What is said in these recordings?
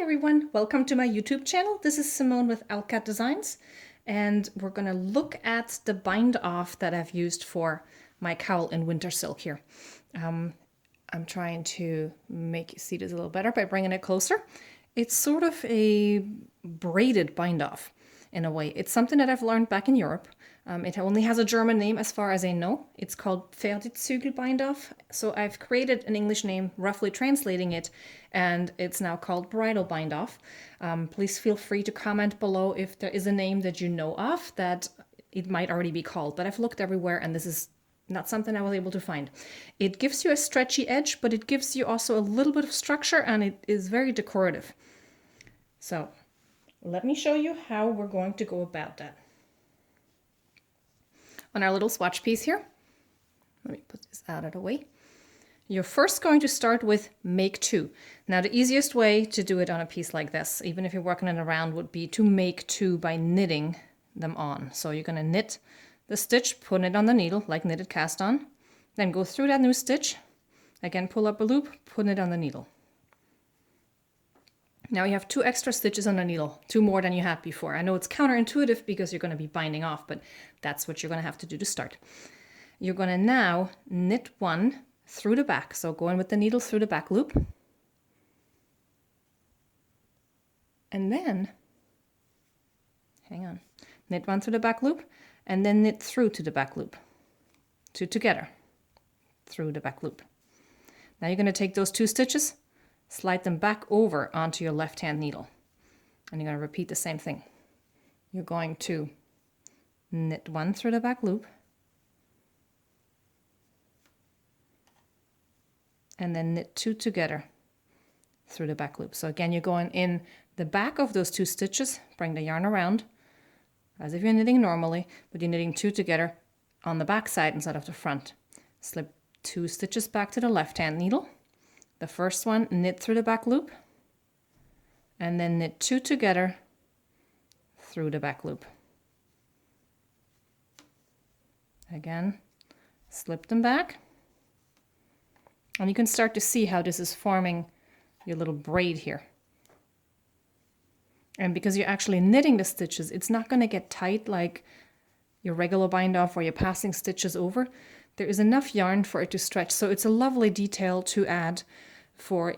everyone, welcome to my YouTube channel. This is Simone with OwlCatDesigns, and we're going to look at the bind off that I've used for my cowl in winter silk here. I'm trying to make you see this a little better by bringing it closer. It's sort of a braided bind off in a way. It's something that I've learned back in Europe. It only has a German name as far as I know. It's called Pferdezügel bind off. So I've created an English name, roughly translating it, and it's now called bridle bind off. Please feel free to comment below if there is a name that you know of that it might already be called, but I've looked everywhere and this is not something I was able to find. It gives you a stretchy edge, but it gives you also a little bit of structure, and it is very decorative. So let me show you how we're going to go about that. On our little swatch piece here, let me put this out of the way. You're first going to start with make two. Now the easiest way to do it on a piece like this, even if you're working it around, would be to make two by knitting them on. So you're going to knit the stitch, put it on the needle like knitted cast on, then go through that new stitch, again pull up a loop, put it on the needle. Now you have 2 extra stitches on the needle, 2 more than you had before. I know it's counterintuitive because you're going to be binding off, but that's what you're going to have to do to start. You're going to now knit 1 through the back. So go in with the needle through the back loop. And then, knit 1 through the back loop, and then knit through to the back loop. 2 together through the back loop. Now you're going to take those 2 stitches, slide them back over onto your left hand needle, and you're going to repeat the same thing. You're going to knit 1 through the back loop, and then knit 2 together through the back loop. So again, you're going in the back of those 2 stitches, bring the yarn around as if you're knitting normally, but you're knitting 2 together on the back side instead of the front. Slip 2 stitches back to the left hand needle. The first one, knit through the back loop, and then knit 2 together through the back loop. Again, slip them back, and you can start to see how this is forming your little braid here. And because you're actually knitting the stitches, it's not going to get tight like your regular bind off where you're passing stitches over. There is enough yarn for it to stretch, so it's a lovely detail to add for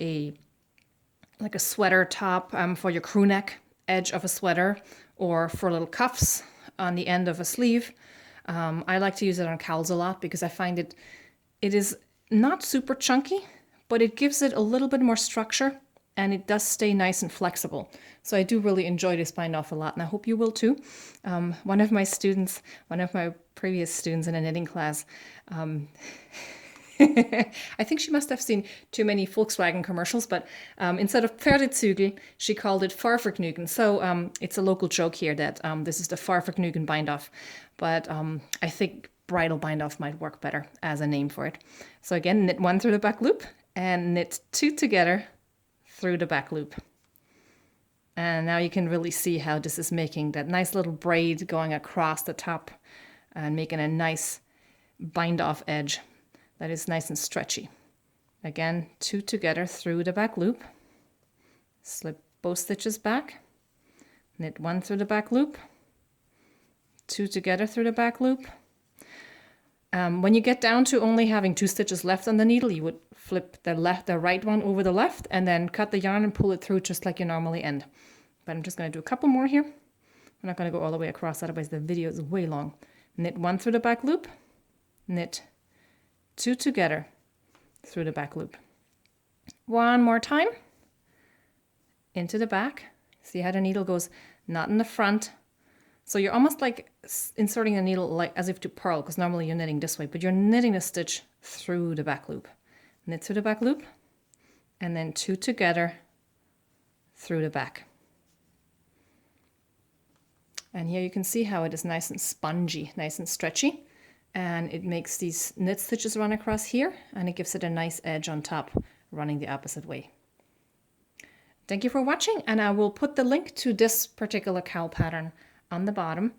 like a sweater top, for your crew neck edge of a sweater, or for little cuffs on the end of a sleeve. I like to use it on cowls a lot because I find it is not super chunky, but it gives it a little bit more structure, and it does stay nice and flexible. So I do really enjoy this bind off a lot, and I hope you will too. One of my previous students in a knitting class, I think she must have seen too many Volkswagen commercials, but instead of Pferdezügel, she called it Fahrvergnügen. So it's a local joke here that this is the Fahrvergnügen bind off, but I think bridle bind off might work better as a name for it. So again, knit 1 through the back loop and knit 2 together through the back loop. And now you can really see how this is making that nice little braid going across the top and making a nice bind off edge that is nice and stretchy. Again, 2 together through the back loop, slip both stitches back, knit 1 through the back loop, 2 together through the back loop. When you get down to only having 2 stitches left on the needle, you would flip the right one over the left, and then cut the yarn and pull it through just like you normally end. But I'm just going to do a couple more here. I'm not going to go all the way across, otherwise the video is way long. Knit 1 through the back loop, knit 2 together through the back loop. One more time, into the back. See how the needle goes not in the front. So you're almost like inserting a needle like as if to purl, because normally you're knitting this way, but you're knitting the stitch through the back loop. Knit through the back loop, and then 2 together through the back. And here you can see how it is nice and spongy, nice and stretchy. And it makes these knit stitches run across here, and it gives it a nice edge on top, running the opposite way. Thank you for watching, and I will put the link to this particular cowl pattern on the bottom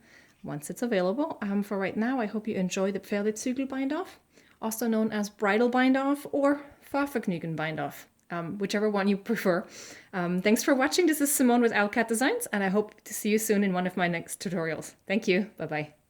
once it's available. For right now, I hope you enjoy the Pferdezügel bind off, also known as bridle bind off or Fahrvergnügen bind off. whichever one you prefer. Thanks for watching. This is Simone with OwlCatDesigns, and I hope to see you soon in one of my next tutorials. Thank you. Bye-bye.